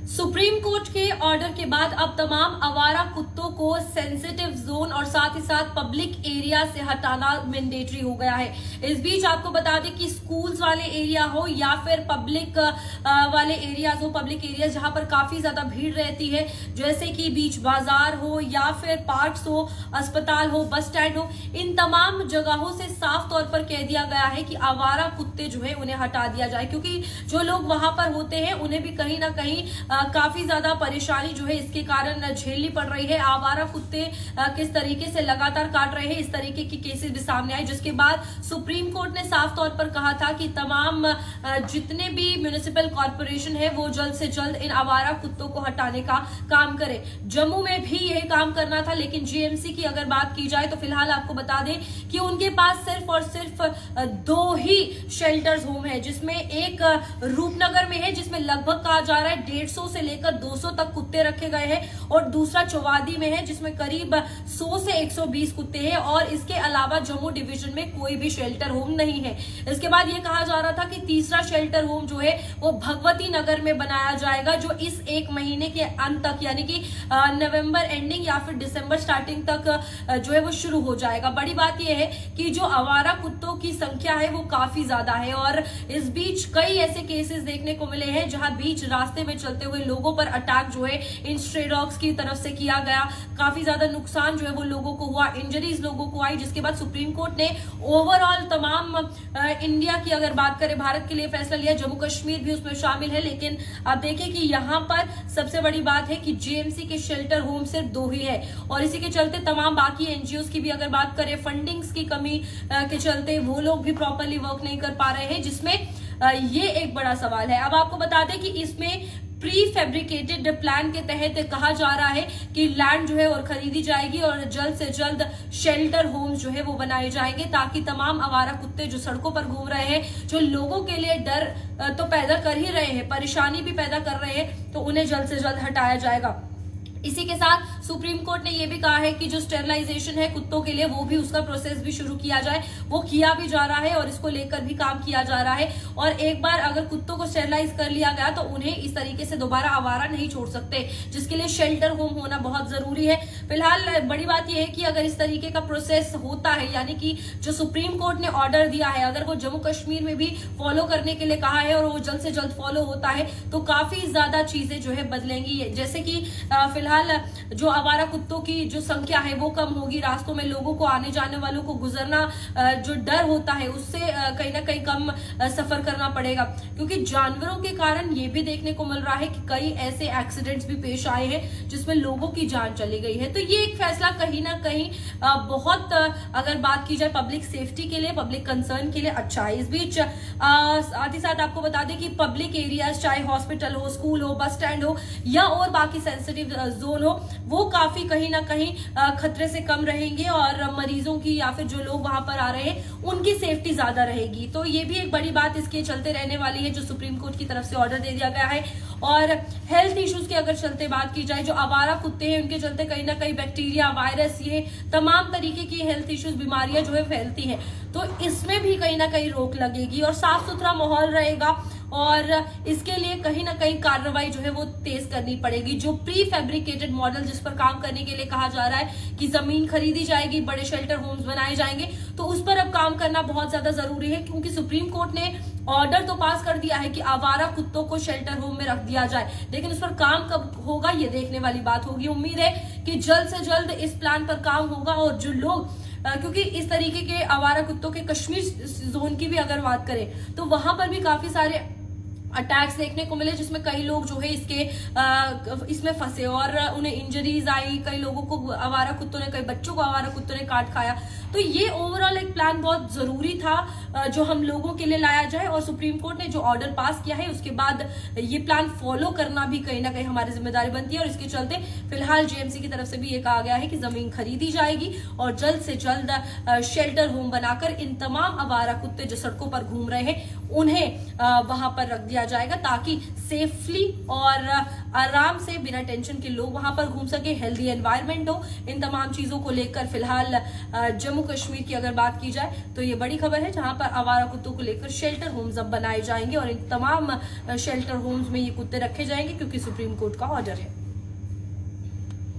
Supreme court के order के बाद अब तमाम आवारा कुत्तों को सेंसिटिव जोन और साथ ही साथ पब्लिक एरिया से हटाना मैंडेटरी हो गया है। इस बीच आपको बता दें कि स्कूल्स वाले एरिया हो या फिर पब्लिक वाले एरियाज हो, पब्लिक एरिया जहां पर काफी ज्यादा भीड़ रहती है, जैसे कि बीच बाजार हो या फिर पार्क्स हो, अस्पताल हो, बस स्टैंड हो, इन तमाम जगहों से साफ तौर पर कह दिया गया है कि आवारा कुत्ते जो है उन्हें हटा दिया जाए, क्योंकि जो लोग वहां पर होते हैं उन्हें भी कहीं ना कहीं काफी ज्यादा परेशानी जो है इसके कारण झेलनी पड़ रही है। आवारा कुत्ते किस तरीके से लगातार काट रहे हैं, इस तरीके की केसेस भी सामने आए, जिसके बाद सुप्रीम कोर्ट ने साफ तौर पर कहा था कि तमाम जितने भी म्युनिसिपल कॉर्पोरेशन है वो जल्द से जल्द इन आवारा कुत्तों को हटाने का काम करे। जम्मू में भी यही काम करना था, लेकिन जीएमसी की अगर बात की जाए तो फिलहाल आपको बता दें कि उनके पास सिर्फ और सिर्फ 2 ही शेल्टर्स होम है, जिसमें एक रूपनगर में है जिसमें लगभग कहा जा रहा है 150 से लेकर 200 तक कुत्ते रखे गए हैं, और दूसरा चौवादी में है जिसमें करीब 100 से 120 कुत्ते हैं, और इसके अलावा जम्मू डिवीजन में कोई भी शेल्टर होम नहीं है। इसके बाद ये कहा जा रहा था कि तीसरा शेल्टर होम जो है वो भगवती नगर में बनाया जाएगा, जो इस एक महीने के अंत तक यानी कि नवंबर एंडिंग या फिर दिसंबर स्टार्टिंग तक जो है वो शुरू हो जाएगा। बड़ी बात यह है कि जो आवारा कुत्तों की संख्या है वो काफी ज्यादा है, और इस बीच कई ऐसे केसेस देखने को मिले हैं जहां बीच रास्ते में चलते हुए लोगों पर अटैक जो है इन स्ट्रे डॉग्स की तरफ से किया गया। काफी ज्यादा नुकसान जो है वो लोगों को हुआ, इंजरीज लोगों को आई, जिसके बाद सुप्रीम कोर्ट ने ओवरऑल तमाम इंडिया की अगर बात करें, भारत के लिए फैसला लिया। जम्मू कश्मीर भी उसमें शामिल है, लेकिन आप देखें कि यहाँ पर सबसे बड़ी बात है कि जीएमसी के शेल्टर होम सिर्फ 2 ही है, और इसी के चलते तमाम बाकी एनजीओ की भी अगर बात करें, फंडिंग्स की कमी के चलते वो लोग भी प्रॉपरली वर्क नहीं कर पा रहे हैं, जिसमें ये एक बड़ा सवाल है। अब आपको बता दें कि इसमें प्री फैब्रिकेटेड प्लान के तहत कहा जा रहा है कि लैंड जो है और खरीदी जाएगी और जल्द से जल्द शेल्टर होम्स जो है वो बनाए जाएंगे, ताकि तमाम आवारा कुत्ते जो सड़कों पर घूम रहे हैं, जो लोगों के लिए डर तो पैदा कर ही रहे हैं, परेशानी भी पैदा कर रहे हैं, तो उन्हें जल्द से जल्द हटाया जाएगा। इसी के साथ सुप्रीम कोर्ट ने यह भी कहा है कि जो स्टेरलाइजेशन है कुत्तों के लिए, वो भी उसका प्रोसेस भी शुरू किया जाए। वो किया भी जा रहा है और इसको लेकर भी काम किया जा रहा है, और एक बार अगर कुत्तों को स्टेरलाइज कर लिया गया तो उन्हें इस तरीके से दोबारा आवारा नहीं छोड़ सकते, जिसके लिए शेल्टर होम होना बहुत जरूरी है। फिलहाल बड़ी बात यह है कि अगर इस तरीके का प्रोसेस होता है, यानी कि जो सुप्रीम कोर्ट ने ऑर्डर दिया है, अगर वो जम्मू कश्मीर में भी फॉलो करने के लिए कहा है और वो जल्द से जल्द फॉलो होता है, तो काफी ज्यादा चीजें जो है बदलेंगी। जैसे कि फिलहाल जो आवारा कुत्तों की जो संख्या है वो कम होगी, रास्तों में लोगों को, आने जाने वालों को गुजरना जो डर होता है उससे कहीं ना कहीं कम सफर करना पड़ेगा, क्योंकि जानवरों के कारण ये भी देखने को मिल रहा है कि कई ऐसे एक्सीडेंट्स भी पेश आए हैं जिसमें लोगों की जान चली गई है। तो ये एक फैसला कहीं ना कहीं बहुत अगर बात की जाए पब्लिक सेफ्टी के लिए, पब्लिक कंसर्न के लिए अच्छा है। इस बीच साथ ही साथ आपको बता दें कि पब्लिक एरियाज, चाहे हॉस्पिटल हो, स्कूल हो, बस स्टैंड हो या और बाकी सेंसिटिव जोन हो, वो काफी कहीं ना कहीं खतरे से कम रहेंगे, और मरीजों की या फिर जो लोग वहां पर आ रहे हैं उनकी सेफ्टी ज्यादा रहेगी। तो ये भी एक बड़ी बात इसके चलते रहने वाली है, जो सुप्रीम कोर्ट की तरफ से ऑर्डर दे दिया गया है। और हेल्थ इश्यूज की अगर चलते बात की जाए, जो आवारा कुत्ते हैं उनके चलते कहीं ना कहीं बैक्टीरिया, वायरस, ये तमाम तरीके की हेल्थ इश्यूज, बीमारियां जो है फैलती हैं, तो इसमें भी कहीं ना कहीं रोक लगेगी और साफ सुथरा माहौल रहेगा, और इसके लिए कहीं ना कहीं कार्रवाई जो है वो तेज करनी पड़ेगी। जो प्री फैब्रिकेटेड मॉडल जिस पर काम करने के लिए कहा जा रहा है कि जमीन खरीदी जाएगी, बड़े शेल्टर होम्स बनाए जाएंगे, तो उस पर अब काम करना बहुत ज्यादा जरूरी है, क्योंकि सुप्रीम कोर्ट ने ऑर्डर तो पास कर दिया है कि आवारा कुत्तों को शेल्टर होम में रख दिया जाए, लेकिन उस पर काम कब होगा ये देखने वाली बात होगी। उम्मीद है कि जल्द से जल्द इस प्लान पर काम होगा, और जो लोग, क्योंकि इस तरीके के आवारा कुत्तों के कश्मीर जोन की भी अगर बात करें तो वहां पर भी काफी सारे अटैक्स देखने को मिले, जिसमें कई लोग जो है इसमें फंसे और उन्हें इंजरीज आई, कई लोगों को आवारा कुत्तों ने, कई बच्चों को आवारा कुत्तों ने काट खाया। तो ये ओवरऑल एक प्लान बहुत जरूरी था जो हम लोगों के लिए लाया जाए, और सुप्रीम कोर्ट ने जो ऑर्डर पास किया है उसके बाद ये प्लान फॉलो करना भी कहीं ना कहीं हमारी जिम्मेदारी बनती है। और इसके चलते फिलहाल जीएमसी की तरफ से भी ये कहा गया है कि जमीन खरीदी जाएगी और जल्द से जल्द शेल्टर होम बनाकर इन तमाम आवारा कुत्ते जो सड़कों पर घूम रहे हैं उन्हें वहां पर रख दिया जाएगा, ताकि सेफली और आराम से बिना टेंशन के लोग वहां पर घूम सके, हेल्दी एनवायरनमेंट हो। इन तमाम चीजों को लेकर फिलहाल जम्मू कश्मीर की अगर बात की जाए तो ये बड़ी खबर है, जहां पर आवारा कुत्तों को लेकर शेल्टर होम्स अब बनाए जाएंगे और इन तमाम शेल्टर होम्स में ये कुत्ते रखे जाएंगे क्योंकि सुप्रीम कोर्ट का ऑर्डर है।